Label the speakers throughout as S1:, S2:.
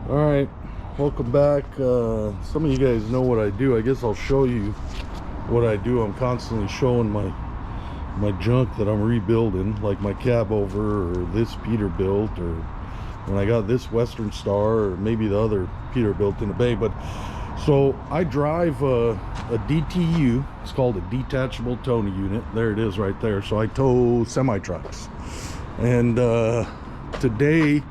S1: All right, welcome back. Some of you guys know what I do. I guess I'll show you what I do. I'm constantly showing my junk that I'm rebuilding, like my cab over, or this Peterbilt, or when I got this Western Star, or maybe the other Peterbilt in the bay. But so I drive a DTU. It's called a detachable towing unit. There it is right there. So I tow semi trucks, and today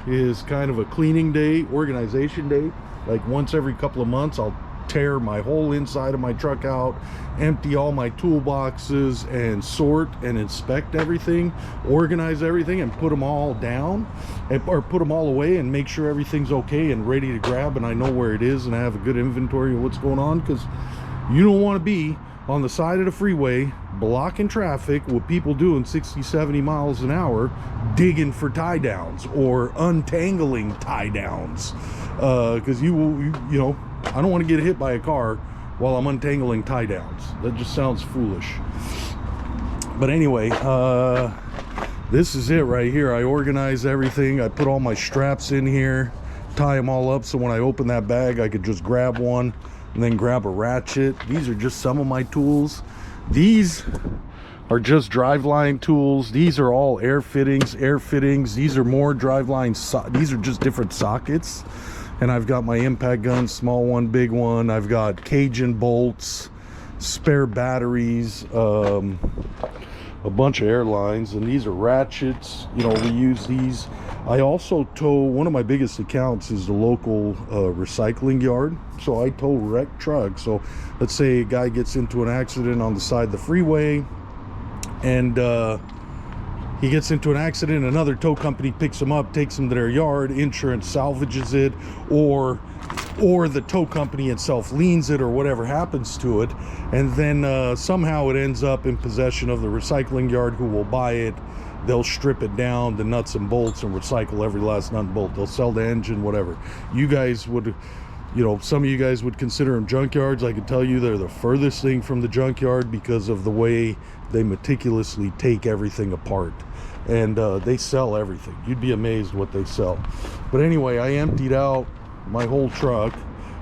S1: is kind of a cleaning day, organization day. Like once every couple of months, I'll tear my whole inside of my truck out, empty all my toolboxes, and sort and inspect everything, organize everything, and put them all down, or put them all away, and make sure everything's okay and ready to grab, and I know where it is, and I have a good inventory of what's going on, because you don't want to be on the side of the freeway blocking traffic with people doing 60-70 miles an hour digging for tie downs or untangling tie downs, because you know, I don't want to get hit by a car while I'm untangling tie downs. That just sounds foolish. But anyway, this is it right here. I organize everything. I put all my straps in here, tie them all up, so when I open that bag I could just grab one and then grab a ratchet. These are just some of my tools. These are just driveline tools. These are all air fittings. These are more driveline. These are just different sockets. And I've got my impact gun, small one, big one. I've got Cajun bolts, spare batteries, a bunch of airlines, and these are ratchets. You know, we use these. I also tow, one of my biggest accounts is the local recycling yard. So I tow wrecked trucks. So let's say a guy gets into an accident on the side of the freeway, and he gets into an accident, another tow company picks him up, takes him to their yard, insurance salvages it, or the tow company itself liens it, or whatever happens to it, and then somehow it ends up in possession of the recycling yard, who will buy it. They'll strip it down, the nuts and bolts, and recycle every last nut and bolt. They'll sell the engine, whatever. You guys would, you know, some of you guys would consider them junkyards. I can tell you they're the furthest thing from the junkyard because of the way they meticulously take everything apart. And they sell everything. You'd be amazed what they sell. But anyway, I emptied out my whole truck.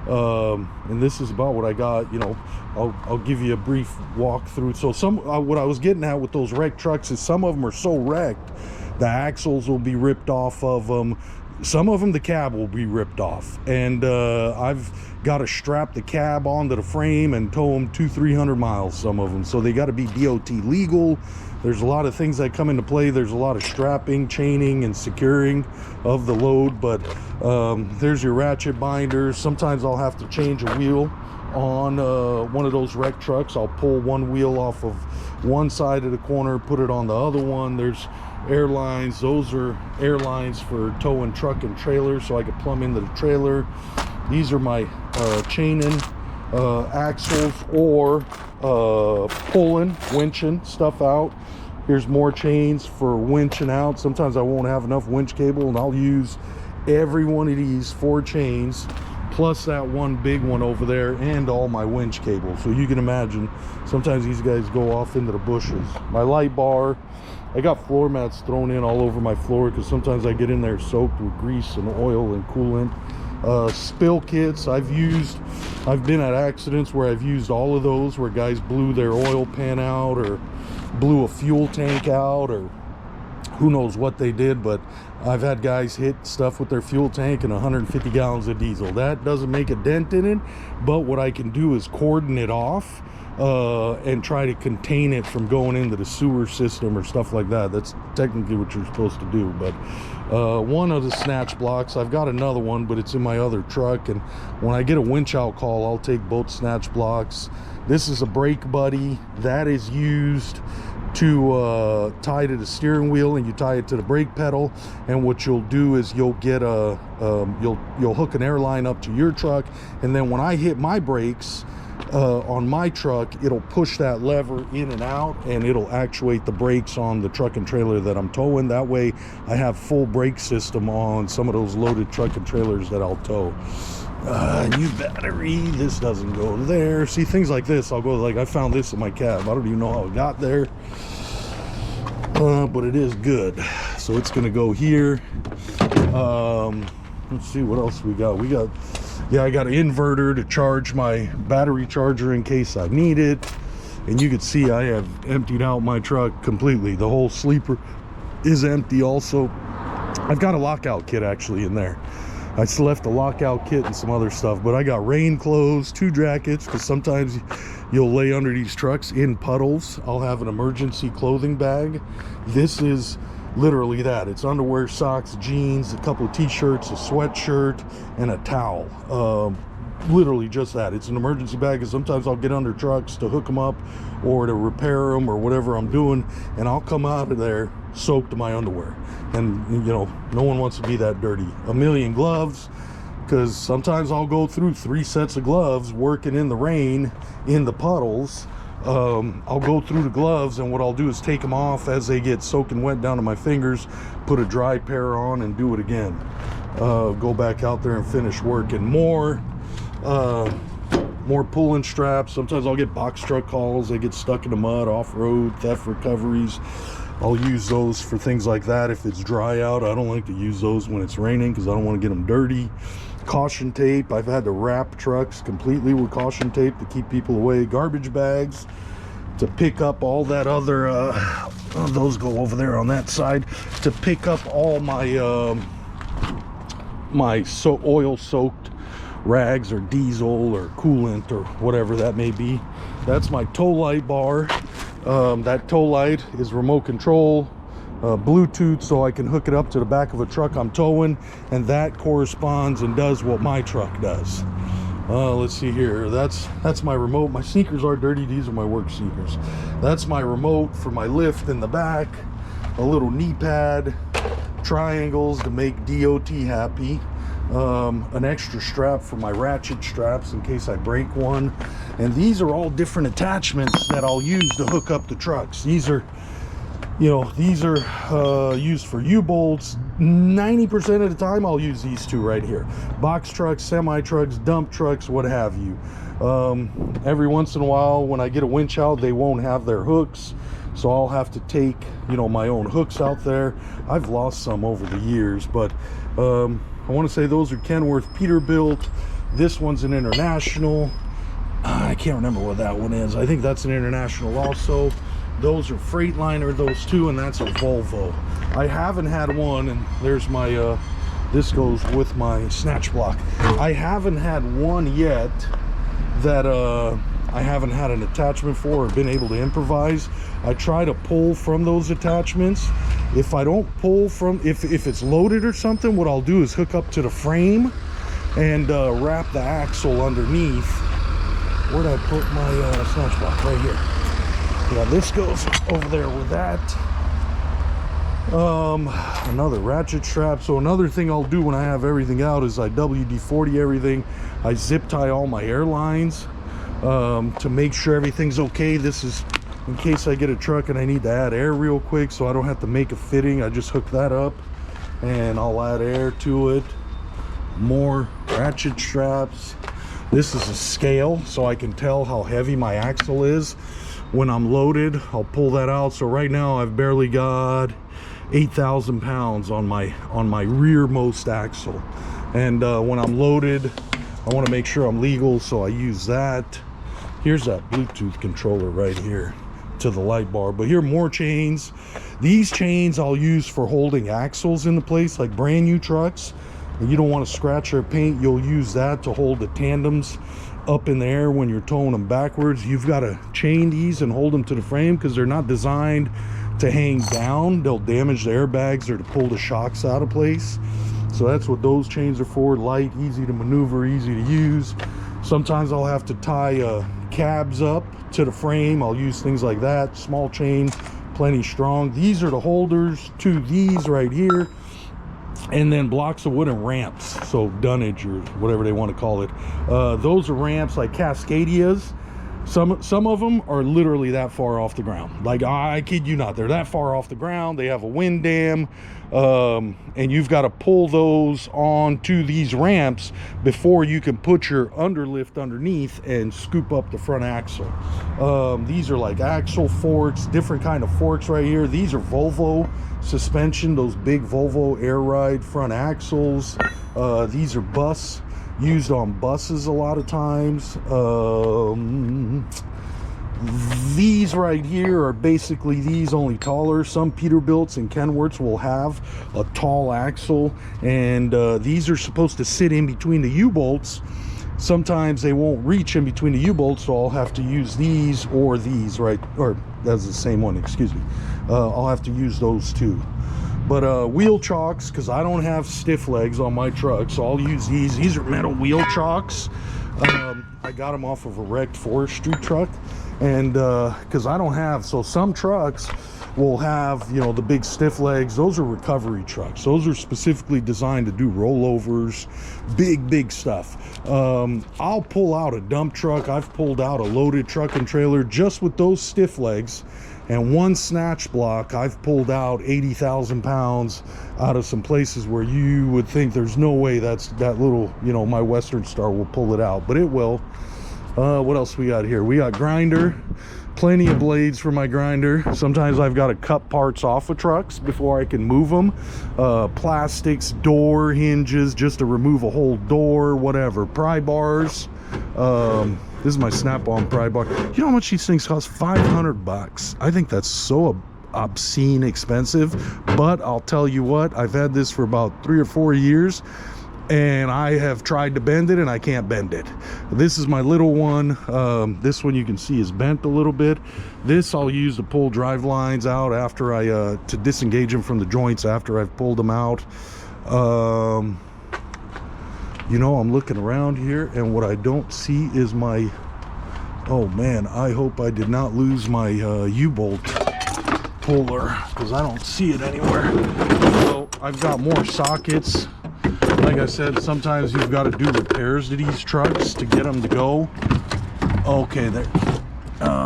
S1: And this is about what I got. You know, I'll give you a brief walkthrough. So what I was getting at with those wrecked trucks is some of them are so wrecked, the axles will be ripped off of them. Some of them, the cab will be ripped off, and I've got to strap the cab onto the frame and tow them 200-300 miles, some of them. So they got to be DOT legal. There's a lot of things that come into play. There's a lot of strapping, chaining, and securing of the load. But there's your ratchet binders. Sometimes I'll have to change a wheel on one of those wrecked trucks. I'll pull one wheel off of one side of the corner, put it on the other one. There's airlines. Those are airlines for towing truck and trailer, so I could plumb into the trailer. These are my chaining axles, or pulling, winching stuff out. Here's more chains for winching out. Sometimes I won't have enough winch cable, and I'll use every one of these 4 chains plus that one big one over there, and all my winch cable. So you can imagine sometimes these guys go off into the bushes. My light bar, I got floor mats thrown in all over my floor because sometimes I get in there soaked with grease and oil and coolant. Spill kits I've been at accidents where I've used all of those, where guys blew their oil pan out, or blew a fuel tank out, or who knows what they did. But I've had guys hit stuff with their fuel tank and 150 gallons of diesel. That doesn't make a dent in it, but what I can do is cordon it off and try to contain it from going into the sewer system or stuff like that. That's technically what you're supposed to do. But one of the snatch blocks, I've got another one, but it's in my other truck, and when I get a winch out call, I'll take both snatch blocks. This is a brake buddy that is used to tie to the steering wheel, and you tie it to the brake pedal. And what you'll do is you'll get a you'll hook an airline up to your truck, and then when I hit my brakes on my truck, it'll push that lever in and out, and it'll actuate the brakes on the truck and trailer that I'm towing. That way I have full brake system on some of those loaded truck and trailers that I'll tow. New battery, this doesn't go there. See, things like this, I'll go, like, I found this in my cab. I don't even know how it got there, but it is good. So it's gonna go here. let's see what else we got. Yeah, I got an inverter to charge my battery charger in case I need it. And you can see I have emptied out my truck completely. The whole sleeper is empty also. I've got a lockout kit actually in there. I still left the lockout kit and some other stuff, but I got rain clothes, 2 jackets, because sometimes you'll lay under these trucks in puddles. I'll have an emergency clothing bag. This is literally that. It's underwear, socks, jeans, a couple of t-shirts, a sweatshirt, and a towel. Literally just that. It's an emergency bag, because sometimes I'll get under trucks to hook them up or to repair them or whatever I'm doing, and I'll come out of there soaked to my underwear. And you know, no one wants to be that dirty. A million gloves, because sometimes I'll go through 3 sets of gloves working in the rain in the puddles. I'll go through the gloves, and what I'll do is take them off as they get soaking wet down to my fingers, put a dry pair on, and do it again. Go back out there and finish working. More pulling straps. Sometimes I'll get box truck calls. They get stuck in the mud, off-road, theft recoveries. I'll use those for things like that if it's dry out. I don't like to use those when it's raining because I don't want to get them dirty. Caution tape. I've had to wrap trucks completely with caution tape to keep people away. Garbage bags to pick up all that other those go over there on that side, to pick up all my oil soaked rags or diesel or coolant or whatever that may be. That's my tow light bar. That tow light is remote control, Bluetooth, so I can hook it up to the back of a truck I'm towing, and that corresponds and does what my truck does. Let's see here. That's my remote. My sneakers are dirty. These are my work sneakers. That's my remote for my lift in the back. A little knee pad, triangles to make DOT happy. An extra strap for my ratchet straps in case I break one. And these are all different attachments that I'll use to hook up the trucks. These are, you know, these are used for U-bolts. 90% of the time I'll use these 2 right here. Box trucks, semi trucks, dump trucks, what have you. Every once in a while when I get a winch out, they won't have their hooks, so I'll have to take, you know, my own hooks out there. I've lost some over the years, but I want to say those are Kenworth Peterbilt. This one's an International. I can't remember what that one is. I think that's an International also. Those are Freightliner, those 2, and that's a Volvo. I haven't had one, and there's my this goes with my snatch block. I haven't had one yet that I haven't had an attachment for or been able to improvise. I try to pull from those attachments. If I don't pull from, if it's loaded or something, what I'll do is hook up to the frame and wrap the axle underneath. Where'd I put my snatch block? Right here. Yeah, this goes over there with that. Another ratchet strap. So another thing I'll do when I have everything out is I WD-40 everything. I zip tie all my airlines to make sure everything's okay. This is in case I get a truck and I need to add air real quick, so I don't have to make a fitting. I just hook that up and I'll add air to it. More ratchet straps. This is a scale, so I can tell how heavy my axle is. When I'm loaded, I'll pull that out. So right now I've barely got 8,000 pounds on my rearmost axle. And when I'm loaded, I want to make sure I'm legal, so I use that. Here's that Bluetooth controller right here to the light bar. But here, more chains. These chains I'll use for holding axles into place, like brand new trucks, and you don't want to scratch or paint. You'll use that to hold the tandems up in the air when you're towing them backwards. You've got to chain these and hold them to the frame because they're not designed to hang down. They'll damage the airbags or to pull the shocks out of place. So that's what those chains are for. Light, easy to maneuver, easy to use. Sometimes I'll have to tie cabs up to the frame. I'll use things like that. Small chain, plenty strong. These are the holders to these right here. And then blocks of wood and ramps, so dunnage or whatever they want to call it. Those are ramps like Cascadias. Some of them are literally that far off the ground. Like, I kid you not, they're that far off the ground. They have a wind dam, and you've got to pull those onto these ramps before you can put your underlift underneath and scoop up the front axle. These are like axle forks, different kind of forks right here. These are Volvo suspension, those big Volvo air ride front axles. These are used on buses a lot of times. These right here are basically these, only taller. Some Peterbilts and Kenworths will have a tall axle, and these are supposed to sit in between the U-bolts. Sometimes they won't reach in between the U-bolts, so I'll have to use these or these, right? Or that's the same one, excuse me. I'll have to use those too. But wheel chocks, because I don't have stiff legs on my truck, so I'll use these. These are metal wheel chocks. I got them off of a wrecked forestry truck, and because I don't have, so some trucks will have, you know, the big stiff legs. Those are recovery trucks. Those are specifically designed to do rollovers, big stuff. I'll pull out a dump truck. I've pulled out a loaded truck and trailer just with those stiff legs, and one snatch block. I've pulled out 80,000 pounds out of some places where you would think there's no way that little, you know, my Western Star will pull it out, but it will. What else we got here? We got grinder, plenty of blades for my grinder. Sometimes I've got to cut parts off of trucks before I can move them. Plastics, door hinges, just to remove a whole door, whatever. Pry bars. This is my Snap-on pry bar. You know how much these things cost? $500. I think that's so obscene expensive, but I'll tell you what, I've had this for about 3 or 4 years, and I have tried to bend it and I can't bend it. This is my little one. This one you can see is bent a little bit. This I'll use to pull drive lines out after I to disengage them from the joints after I've pulled them out. You know, I'm looking around here, and what I don't see is my, oh man, I hope I did not lose my U-bolt puller, because I don't see it anywhere. So I've got more sockets. Like I said, sometimes you've got to do repairs to these trucks to get them to go. Okay, there.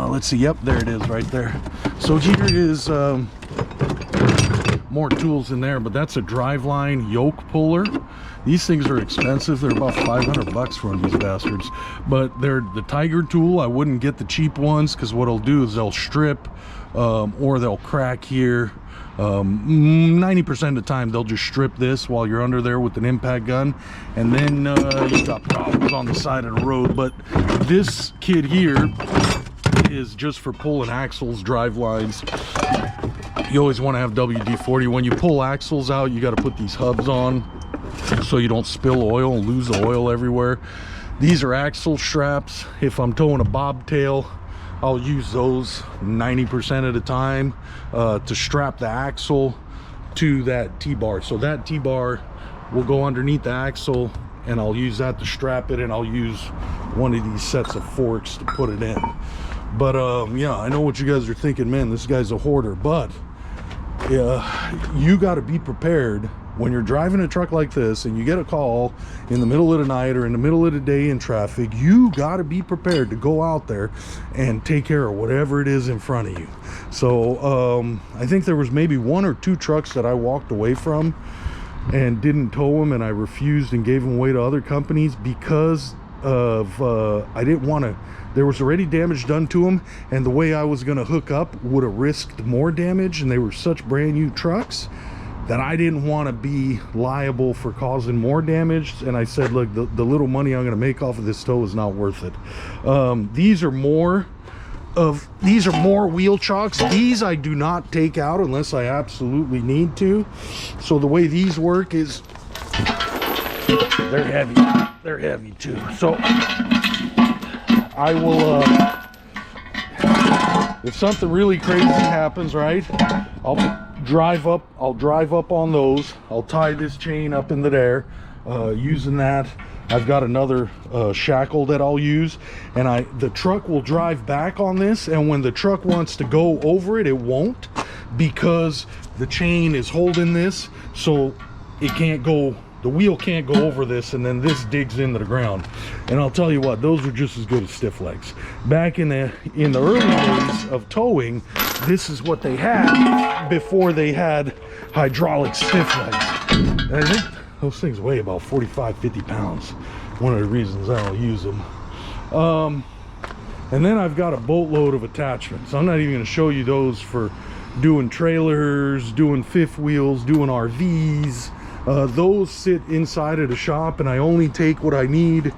S1: Let's see. Yep, there it is right there. So here is more tools in there, but that's a driveline yoke puller. These things are expensive. They're about $500 for these bastards, but they're the Tiger tool. I wouldn't get the cheap ones, because what I'll do is they'll strip or they'll crack here. 90% of the time they'll just strip this while you're under there with an impact gun, and then you've got problems on the side of the road. But this kit here is just for pulling axles, drive lines. You always want to have WD-40. When you pull axles out, you got to put these hubs on so you don't spill oil and lose the oil everywhere. These are axle straps. If I'm towing a bobtail, I'll use those 90% of the time to strap the axle to that T-bar. So that T-bar will go underneath the axle, and I'll use that to strap it, and I'll use one of these sets of forks to put it in. But yeah, I know what you guys are thinking, man, this guy's a hoarder, but you got to be prepared when you're driving a truck like this and you get a call in the middle of the night or in the middle of the day in traffic. You got to be prepared to go out there and take care of whatever it is in front of you. So I think there was maybe 1 or 2 trucks that I walked away from and didn't tow them, and I refused and gave them away to other companies because of I didn't want to. There was already damage done to them, and the way I was going to hook up would have risked more damage, and they were such brand new trucks that I didn't want to be liable for causing more damage. And I said, look, the little money I'm going to make off of this tow is not worth it. These are more wheel chocks. These I do not take out unless I absolutely need to. So the way these work is they're heavy. They're heavy too. So I will if something really crazy happens, right, I'll drive up on those. I'll tie this chain up into there using that. I've got another shackle that I'll use, and the truck will drive back on this, and when the truck wants to go over it, it won't, because the chain is holding this, so it can't go the wheel can't go over this, and then this digs into the ground. And I'll tell you what, those are just as good as stiff legs. Back in the early days of towing, this is what they had before they had hydraulic stiff legs. And I think those things weigh about 45-50 pounds. One of the reasons I don't use them. And then I've got a boatload of attachments. I'm not even going to show you those for doing trailers, doing fifth wheels, doing RVs. Those sit inside of the shop, and I only take what I need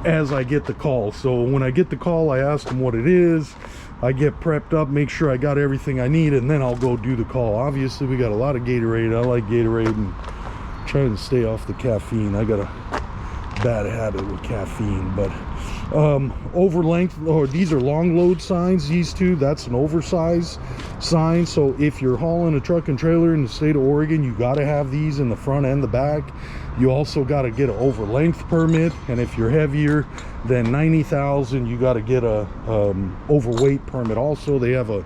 S1: as I get the call. So when I get the call, I ask them what it is. I get prepped up, make sure I got everything I need, and then I'll go do the call. Obviously, we got a lot of Gatorade. I like Gatorade and trying to stay off the caffeine. I got a bad habit with caffeine. But over length, or these are long load signs, these two, that's an oversized sign. So if you're hauling a truck and trailer in the state of Oregon, you got to have these in the front and the back. You also got to get an over length permit, and if you're heavier than 90,000, you got to get a overweight permit. Also, they have a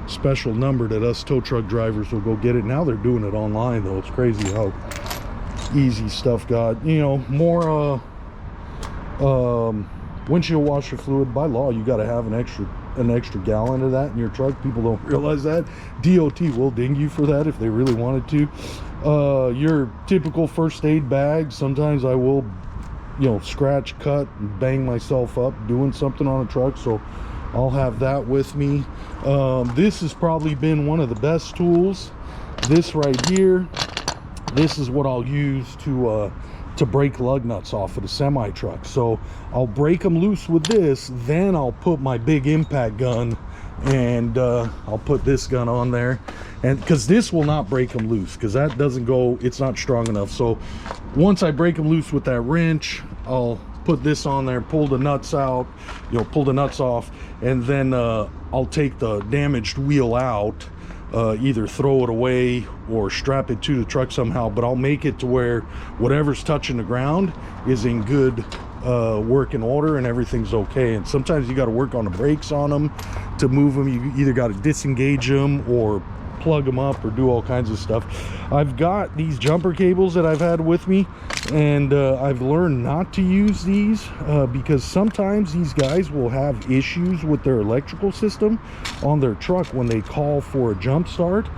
S1: special number that us tow truck drivers will go get it. Now they're doing it online though. It's crazy how easy stuff got. You know, more windshield washer fluid. By law, you got to have an extra gallon of that in your truck. People don't realize that. DOT will ding you for that if they really wanted to. Your typical first aid bag. Sometimes I will, you know, scratch, cut, and bang myself up doing something on a truck, so I'll have that with me. This has probably been one of the best tools. This right here, this is what I'll use to break lug nuts off of the semi truck. So I'll break them loose with this, then I'll put my big impact gun, and I'll put this gun on there, and because this will not break them loose, because that doesn't go, it's not strong enough. So once I break them loose with that wrench, I'll put this on there, pull the nuts out, you know, pull the nuts off, and then I'll take the damaged wheel out, either throw it away or strap it to the truck somehow, but I'll make it to where whatever's touching the ground is in good working order and everything's okay. And sometimes you got to work on the brakes on them to move them. You either got to disengage them or plug them up or do all kinds of stuff. I've got these jumper cables that I've had with me, and I've learned not to use these because sometimes these guys will have issues with their electrical system on their truck when they call for a jump start,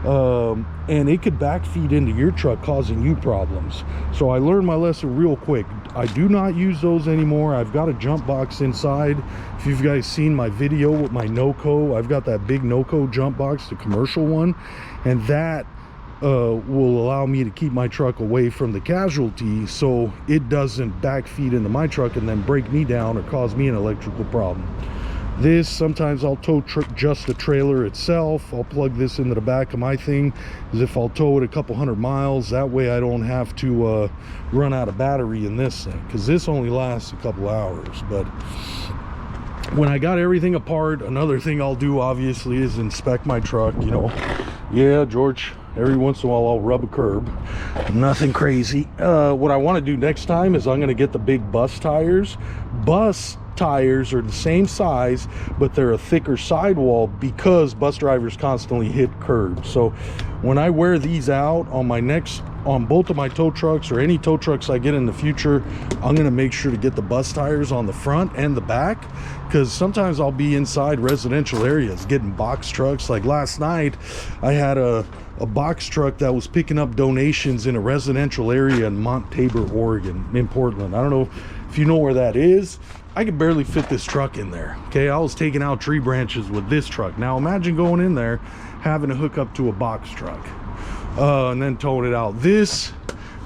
S1: and it could backfeed into your truck, causing you problems. So I learned my lesson real quick. I do not use those anymore. I've got a jump box inside. If you've guys seen my video with my NOCO, I've got that big NOCO jump box, the commercial one, and that will allow me to keep my truck away from the casualty, so it doesn't backfeed into my truck and then break me down or cause me an electrical problem. This, sometimes I'll tow just the trailer itself. I'll plug this into the back of my thing, as if I'll tow it a couple 100 miles. That way I don't have to run out of battery in this thing, because this only lasts a couple hours. But when I got everything apart, another thing I'll do obviously is inspect my truck. You know, yeah, George, every once in a while I'll rub a curb. Nothing crazy. What I want to do next time is I'm going to get the big bus tires. Bus tires are the same size, but they're a thicker sidewall because bus drivers constantly hit curbs. So when I wear these out on both of my tow trucks, or any tow trucks I get in the future, I'm going to make sure to get the bus tires on the front and the back, because sometimes I'll be inside residential areas getting box trucks. Like last night I had a box truck that was picking up donations in a residential area in Mont Tabor, Oregon, in Portland. I don't know if you know where that is. I could barely fit this truck in there. Okay, I was taking out tree branches with this truck. Now imagine going in there, having to hook up to a box truck, and then towing it out. This,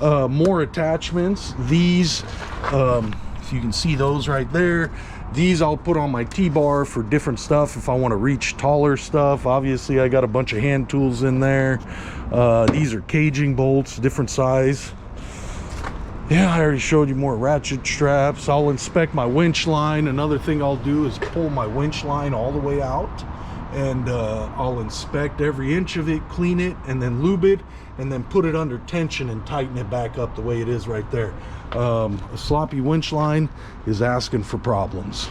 S1: more attachments. These, if you can see those right there, these I'll put on my T-bar for different stuff if I want to reach taller stuff. Obviously I got a bunch of hand tools in there. These are caging bolts, different size. Yeah, I already showed you more ratchet straps. I'll inspect my winch line. Another thing I'll do is pull my winch line all the way out, and I'll inspect every inch of it, clean it, and then lube it, and then put it under tension and tighten it back up the way it is right there. A sloppy winch line is asking for problems.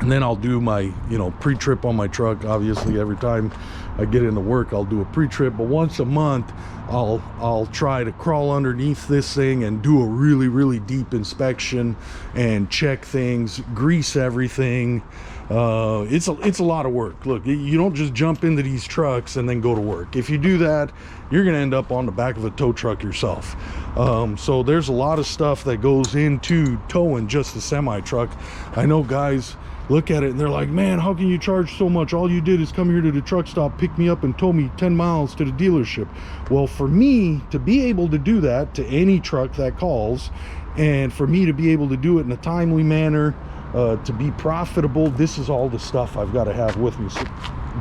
S1: And then I'll do my, you know, pre-trip on my truck. Obviously, every time I get into work, I'll do a pre-trip. But once a month, I'll try to crawl underneath this thing and do a really, really deep inspection and check things, grease everything. It's a lot of work. Look, you don't just jump into these trucks and then go to work. If you do that, you're gonna end up on the back of a tow truck yourself. So there's a lot of stuff that goes into towing just a semi truck. I know guys look at it and they're like, man, how can you charge so much? All you did is come here to the truck stop, pick me up, and tow me 10 miles to the dealership. Well, for me to be able to do that to any truck that calls, and for me to be able to do it in a timely manner, to be profitable, this is all the stuff I've got to have with me. So,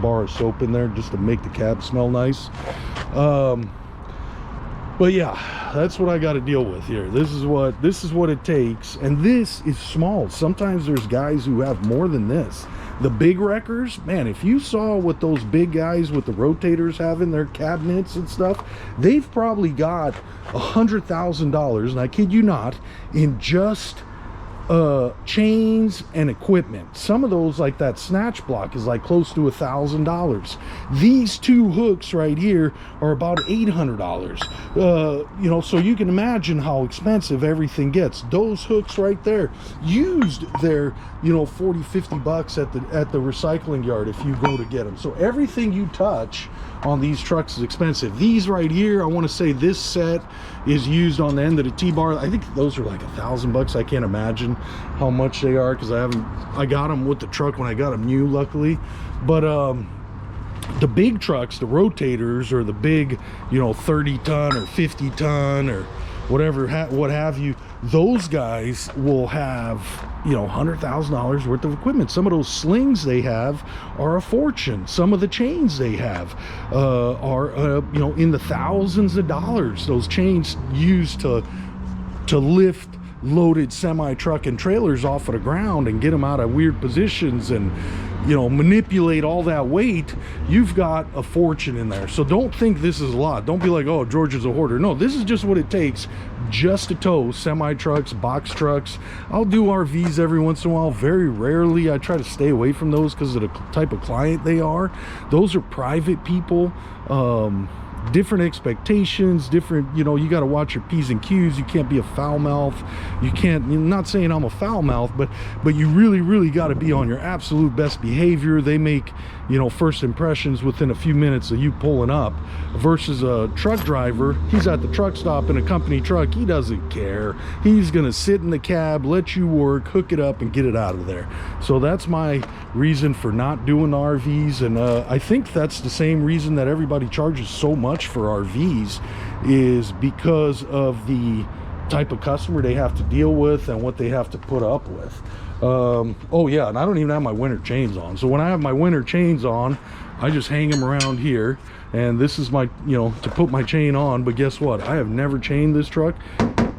S1: bar of soap in there just to make the cab smell nice. But yeah, that's what I got to deal with here. This is what it takes, and this is small. Sometimes there's guys who have more than this. The big wreckers, man, if you saw what those big guys with the rotators have in their cabinets and stuff, they've probably got $100,000, and I kid you not, in just chains and equipment. Some of those, like that snatch block, is like close to $1,000. These two hooks right here are about $800. You know, so you can imagine how expensive everything gets. Those hooks right there, used, they're, you know, 40, 50 bucks at the recycling yard if you go to get them. So everything you touch on these trucks is expensive. These right here, I want to say this set is used on the end of the T-bar. I think those are like $1,000. I can't imagine how much they are because I got them with the truck when I got them new, luckily. But the big trucks, the rotators, or the big, you know, 30 ton or 50 ton or whatever, what have you, those guys will have, you know, $100,000 worth of equipment. Some of those slings they have are a fortune. Some of the chains they have are you know, in the thousands of dollars. Those chains used to lift loaded semi truck and trailers off of the ground and get them out of weird positions and, you know, manipulate all that weight. You've got a fortune in there. So don't think this is a lot. Don't be like, oh, George is a hoarder. No, this is just what it takes just to tow semi trucks, box trucks. I'll do RVs every once in a while. Very rarely. I try to stay away from those because of the type of client they are. Those are private people. Different expectations, different, you know, you got to watch your P's and Q's. You can't be a foul mouth. You can't, I'm not saying I'm a foul mouth, but you really got to be on your absolute best behavior. They make, you know, first impressions within a few minutes of you pulling up, versus a truck driver. He's at the truck stop in a company truck. He doesn't care. He's going to sit in the cab, let you work, hook it up, and get it out of there. So that's my reason for not doing RVs. And I think that's the same reason that everybody charges so much for RVs, is because of the type of customer they have to deal with and what they have to put up with. Oh yeah, and I don't even have my winter chains on. So when I have my winter chains on, I just hang them around here, and this is my, you know, to put my chain on. But guess what? I have never chained this truck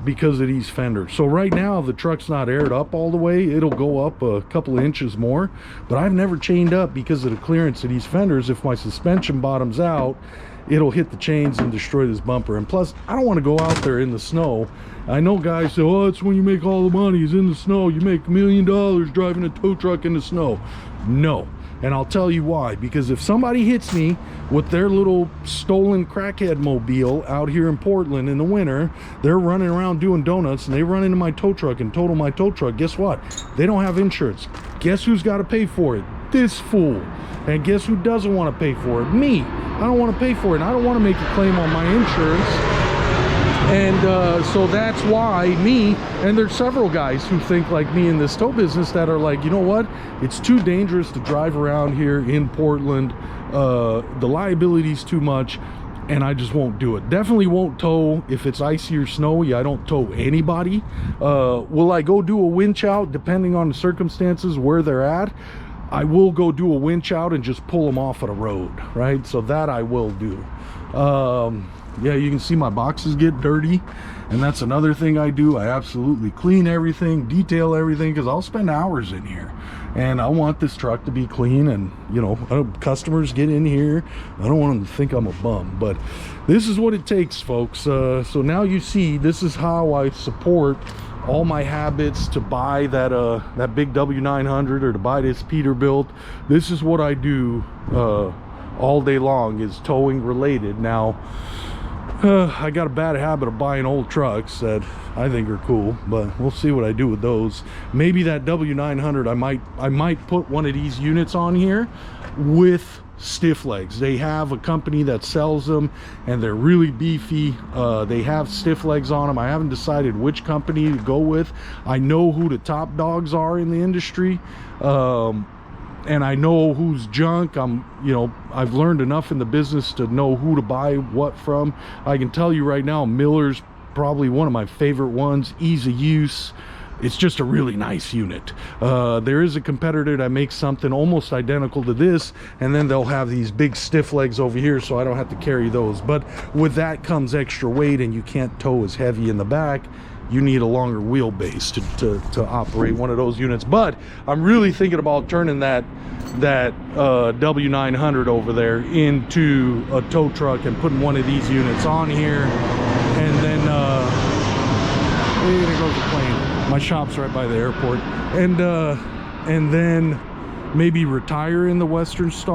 S1: because of these fenders. So right now the truck's not aired up all the way. It'll go up a couple of inches more, but I've never chained up because of the clearance of these fenders. If my suspension bottoms out, it'll hit the chains and destroy this bumper. And plus, I don't want to go out there in the snow. I know guys say, oh, it's when you make all the money is in the snow. You make $1 million driving a tow truck in the snow. No. And I'll tell you why. Because if somebody hits me with their little stolen crackhead mobile out here in Portland in the winter, they're running around doing donuts, and they run into my tow truck and total my tow truck, guess what? They don't have insurance. Guess who's got to pay for it? This fool. And guess who doesn't want to pay for it? Me. I don't want to pay for it, and I don't want to make a claim on my insurance. And so that's why me, and there's several guys who think like me in this tow business that are like, you know what, it's too dangerous to drive around here in Portland. The liability's too much, and I just won't do it. Definitely won't tow if it's icy or snowy. I don't tow anybody. Will I go do a winch out depending on the circumstances where they're at? I will go do a winch out and just pull them off of the road, right? So that I will do. Yeah, you can see my boxes get dirty, and that's another thing I do. I absolutely clean everything, detail everything, because I'll spend hours in here, and I want this truck to be clean. And, you know, customers get in here, I don't want them to think I'm a bum, but this is what it takes, folks. So now you see, this is how I support all my habits to buy that big W900 or to buy this Peterbilt. This is what I do all day long, is towing related. Now I got a bad habit of buying old trucks that I think are cool, but we'll see what I do with those. Maybe that W900, I might put one of these units on here with stiff legs. They have a company that sells them and they're really beefy. They have stiff legs on them. I haven't decided which company to go with. I know who the top dogs are in the industry, and I know who's junk. I've learned enough in the business to know who to buy what from. I can tell you right now, Miller's probably one of my favorite ones. Ease of use. It's just a really nice unit. There is a competitor that makes something almost identical to this, and then they'll have these big stiff legs over here, so I don't have to carry those. But with that comes extra weight, and you can't tow as heavy in the back. You need a longer wheelbase to operate one of those units. But I'm really thinking about turning that W900 over there into a tow truck and putting one of these units on here, and then there goes the plane. My shop's right by the airport, and then maybe retire in the Western Star.